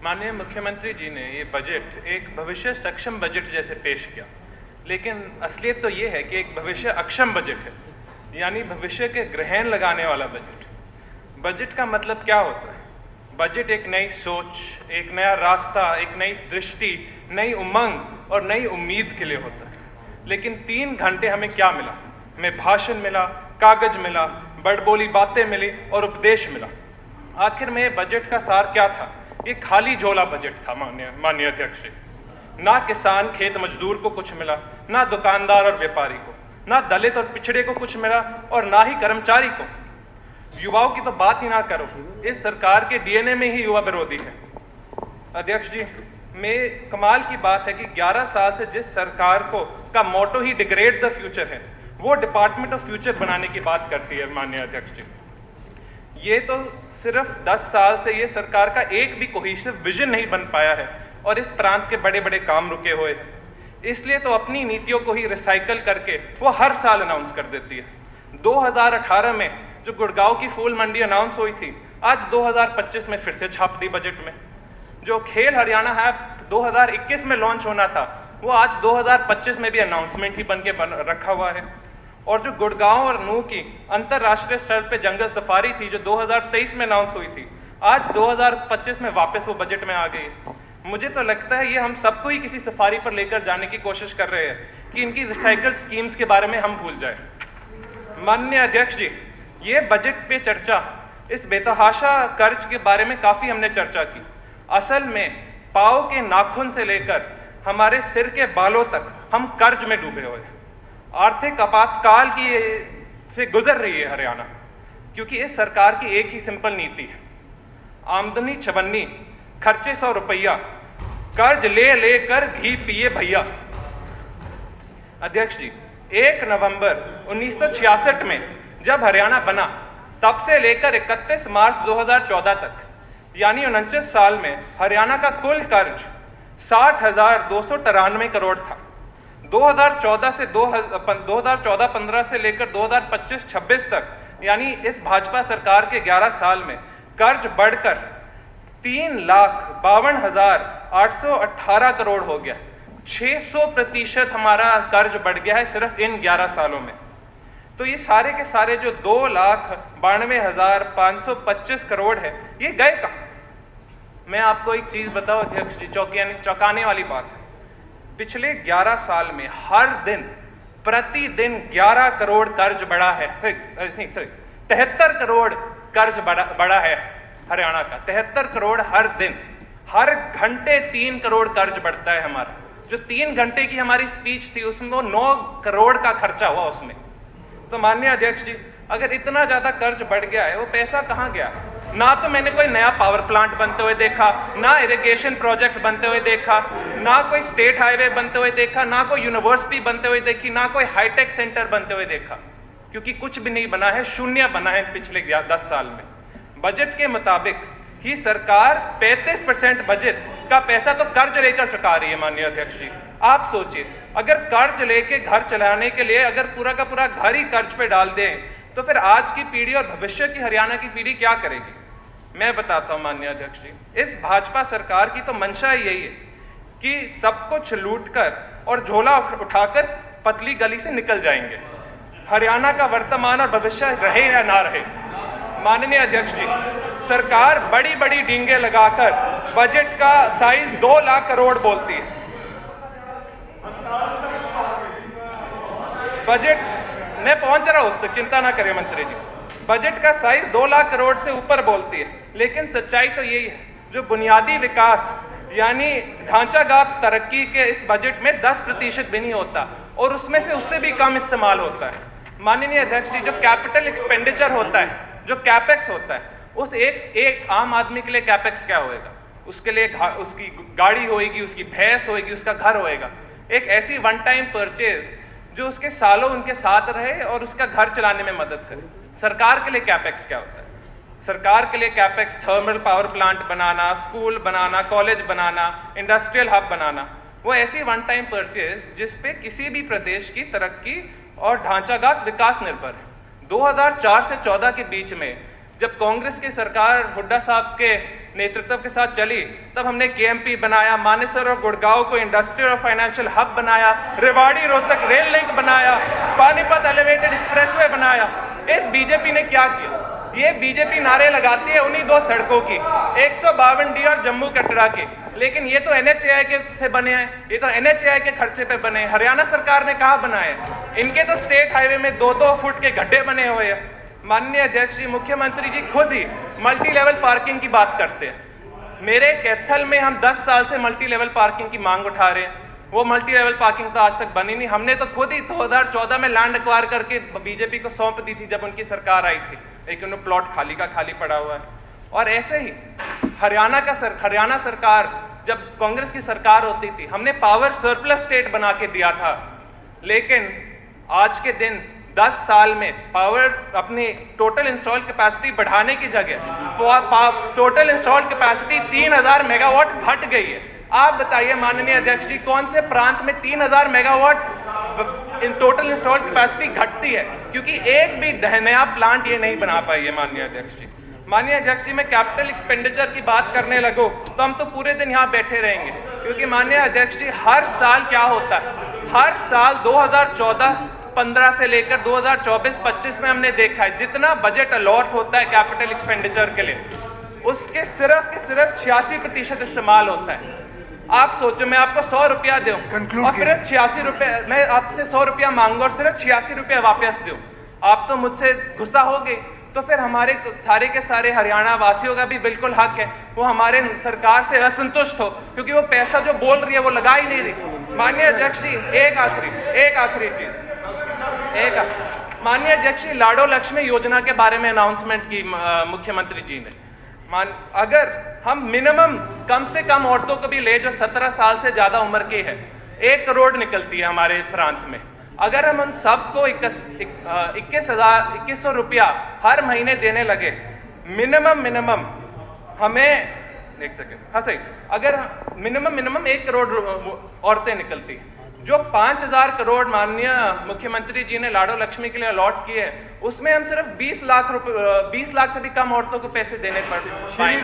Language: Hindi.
माननीय मुख्यमंत्री जी ने ये बजट एक भविष्य सक्षम बजट जैसे पेश किया, लेकिन असलियत तो ये है कि एक भविष्य अक्षम बजट है, यानी भविष्य के ग्रहण लगाने वाला बजट। बजट का मतलब क्या होता है? बजट एक नई सोच, एक नया रास्ता, एक नई दृष्टि, नई उमंग और नई उम्मीद के लिए होता है। लेकिन 3 घंटे हमें क्या मिला? हमें भाषण मिला, कागज मिला, बड़बोली बातें मिली और उपदेश मिला। आखिर में बजट का सार क्या था? ये खाली झोला बजट था माननीय अध्यक्ष जी। ना किसान खेत मजदूर को कुछ मिला, ना दुकानदार और व्यापारी को, ना दलित और पिछड़े को कुछ मिला और ना ही कर्मचारी को। युवाओं की तो बात ही ना करो, इस सरकार के डीएनए में ही युवा विरोधी है। अध्यक्ष जी, में कमाल की बात है कि 11 साल से जिस सरकार का मोटो ही डिग्रेड द फ्यूचर है, वो डिपार्टमेंट ऑफ फ्यूचर बनाने की बात करती है माननीय अध्यक्ष जी। ये तो सिर्फ 10 साल से ये सरकार का एक भी कोहेसिव विजन नहीं बन पाया है और इस प्रांत के बड़े बड़े काम रुके हुए हैं। इसलिए तो अपनी नीतियों को ही रिसाइकल करके वो हर साल अनाउंस कर देती है। 2018 में जो गुड़गांव की फूल मंडी अनाउंस हुई थी, आज 2025 में फिर से छाप दी बजट में। जो खेल हरियाणा ऐप 2021 में लॉन्च होना था, वो आज 2025 में भी अनाउंसमेंट ही बन के रखा हुआ है। और जो गुड़गांव और नूह की अंतरराष्ट्रीय स्तर पे जंगल सफारी थी, जो 2023 में अनाउंस हुई थी, आज 2025 में वापस वो बजट में आ गई। मुझे तो लगता है ये हम सबको ही किसी सफारी पर लेकर जाने की कोशिश कर रहे हैं कि इनकी रिसाइकल्ड स्कीम्स के बारे में हम भूल जाए। माननीय अध्यक्ष जी, ये बजट पे चर्चा, इस बेतहाशा कर्ज के बारे में काफी हमने चर्चा की। असल में पांव के नाखून से लेकर हमारे सिर के बालों तक हम कर्ज में डूबे हुए हैं। आर्थिक आपातकाल की से गुजर रही है हरियाणा, क्योंकि इस सरकार की एक ही सिंपल नीति है, आमदनी 56, खर्चे 100 रुपया, कर्ज ले लेकर घी पिए भैया। अध्यक्ष जी, 1 नवंबर 1966 में जब हरियाणा बना, तब से लेकर 31 मार्च 2014 तक, यानी 49 साल में हरियाणा का कुल कर्ज 60,293 करोड़ था। 2014 से 2014-15 से लेकर 2025-26 तक, यानी इस भाजपा सरकार के 11 साल में कर्ज बढ़कर 3,52,818 करोड़ हो गया। 600% हमारा कर्ज बढ़ गया है सिर्फ इन 11 सालों में। तो ये सारे के सारे जो 2,92,525 करोड़ है, ये गए कहां? मैं आपको एक चीज बताऊं अध्यक्ष जी, चौंकाने वाली बात है। पिछले 11 साल में हर दिन प्रतिदिन 11 करोड़ कर्ज बढ़ा है। 73 करोड़ कर्ज बढ़ा है हरियाणा का। 73 करोड़ हर दिन, हर घंटे 3 करोड़ कर्ज बढ़ता है हमारा। जो 3 घंटे की हमारी स्पीच थी, उसमें 9 करोड़ का खर्चा हुआ उसमें। तो माननीय अध्यक्ष जी, अगर इतना ज्यादा कर्ज बढ़ गया है, वो पैसा कहां गया? ना तो मैंने कोई नया पावर प्लांट बनते हुए देखा, ना इरिगेशन प्रोजेक्ट बनते हुए देखा, ना कोई स्टेट हाईवे बनते हुए देखा, ना कोई यूनिवर्सिटी बनते हुए देखी, ना कोई हाईटेक सेंटर बनते हुए देखा, क्योंकि कुछ भी नहीं बना है, शून्य बना है पिछले 10 साल में। बजट के मुताबिक ही सरकार 35% बजट का पैसा तो कर्ज लेकर चुका रही है। माननीय अध्यक्ष जी, आप सोचिए, अगर कर्ज लेके घर चलाने के लिए अगर पूरा का पूरा घर ही कर्ज पे डाल दें, तो फिर आज की पीढ़ी और भविष्य की हरियाणा की पीढ़ी क्या करेगी? मैं बताता हूं माननीय अध्यक्ष जी, इस भाजपा सरकार की तो मंशा ही यही है कि सब कुछ लूटकर और झोला उठाकर पतली गली से निकल जाएंगे। हरियाणा का वर्तमान और भविष्य रहे या ना रहे। माननीय अध्यक्ष जी, सरकार बड़ी बड़ी डींगे लगाकर बजट का साइज 2 लाख करोड़ बोलती है। बजट मैं पहुंच रहा हूं उस तक, चिंता ना करें मंत्री जी। बजट का साइज 2 लाख करोड़ से ऊपर बोलती है, लेकिन सच्चाई तो यही है, जो बुनियादी विकास यानी ढांचागत तरक्की के इस बजट में 10% भी नहीं होता, और उसमें से उससे भी कम इस्तेमाल होता है। माननीय अध्यक्ष जी, जो कैपिटल एक्सपेंडिचर होता है, जो कैपेक्स होता है, उस एक आम आदमी के लिए कैपेक्स क्या होएगा? उसके लिए उसकी गाड़ी होएगी, उसकी भैंस होएगी, उसका घर होएगा। एक ऐसी वन टाइम परचेज जो उसके सालों उनके साथ रहे और उसका घर चलाने में मदद करे। सरकार के लिए कैपेक्स क्या होता है? सरकार के लिए कैपेक्स थर्मल पावर प्लांट बनाना, स्कूल बनाना, कॉलेज बनाना, इंडस्ट्रियल हब बनाना, वो ऐसी वन टाइम परचेज जिस पे किसी भी प्रदेश की तरक्की और ढांचागत विकास निर्भर है। 2004 से 14 के बीच में जब कांग्रेस की सरकार हुड्डा साहब के नेतृत्व के साथ चली, तब हमने केएमपी बनाया, मानेसर और गुड़गांव को इंडस्ट्रियल और फाइनेंशियल हब बनाया, रेवाड़ी रोहतक रेल लिंक बनाया, पानीपत एलिवेटेड एक्सप्रेसवे बनाया। इस बीजेपी ने क्या किया? ये बीजेपी नारे लगाती है उन्हीं दो सड़कों की, 152D और जम्मू कटरा के, लेकिन ये तो NHAI के से बने हैं, ये तो NHAI के खर्चे पे बने हैं। हरियाणा सरकार ने कहा बनाए? इनके तो स्टेट हाईवे में 2-2 फुट के गड्ढे बने हुए हैं। माननीय अध्यक्ष जी, मुख्यमंत्री जी खुद ही मल्टी लेवल पार्किंग की बात करते हैं। मेरे कैथल में हम 10 साल से मल्टी लेवल पार्किंग की मांग उठा रहे हैं, वो मल्टी लेवल पार्किंग तो आज तक बनी नहीं। हमने तो खुद ही 2014 में लैंड एक्वायर करके बीजेपी को सौंप दी थी जब उनकी सरकार आई थी, लेकिन वो प्लॉट खाली का खाली पड़ा हुआ है। और ऐसे ही हरियाणा सरकार जब कांग्रेस की सरकार होती थी, हमने पावर सरप्लस स्टेट बना के दिया था, लेकिन आज के दिन 10 साल में पावर अपनी टोटल इंस्टॉल कैपेसिटी बढ़ाने की जगह टोटल इंस्टॉल कैपेसिटी 3000 मेगावाट घट गई है। आप बताइए माननीय अध्यक्ष जी, कौन से प्रांत में 3000 megawatt in total install capacity घटती है? क्योंकि एक भी नया प्लांट ये नहीं बना पाई है माननीय अध्यक्ष जी। माननीय अध्यक्ष जी, मैं कैपिटल एक्सपेंडिचर की बात करने लगूं तो हम तो पूरे दिन यहाँ बैठे रहेंगे, क्योंकि माननीय अध्यक्ष जी हर साल क्या होता है, हर साल 2014-15 से लेकर 2024-25 में हमने देखा है जितना बजट अलॉट होता है कैपिटल एक्सपेंडिचर के लिए, उसके सिर्फ 86% इस्तेमाल होता है। आप सोचो, मैं आपको 100 रुपया दूं और फिर 86 रुपये, मैं आपसे 100 रुपया मांगू और सिर्फ 86 रुपया वापस दूं, आप तो मुझसे गुस्सा हो गए। तो फिर हमारे सारे के सारे हरियाणा वासियों का भी बिल्कुल हक है वो हमारे सरकार से असंतुष्ट हो, क्योंकि वो पैसा जो बोल रही है वो लगा ही नहीं रही। माननीय अध्यक्ष जी, एक आखिरी चीज, माननीय अध्यक्ष जी, लाडो लक्ष्मी योजना के बारे में अनाउंसमेंट की मुख्यमंत्री जी ने। अगर हम मिनिमम कम से कम औरतों को भी ले जो 17 साल से ज्यादा उम्र की है, 1 करोड़ निकलती है हमारे प्रांत में। अगर हम उन सबको 2100 रुपया हर महीने देने लगे, मिनिमम हमें एक सेकेंड, हाँ सही, अगर मिनिमम 1 करोड़ औरतें निकलती हैं। जो 5000 करोड़ माननीय मुख्यमंत्री जी ने लाडो लक्ष्मी के लिए अलॉट किए, उसमें हम सिर्फ 20 लाख से भी कम औरतों को पैसे देने पड़ पाएंगे।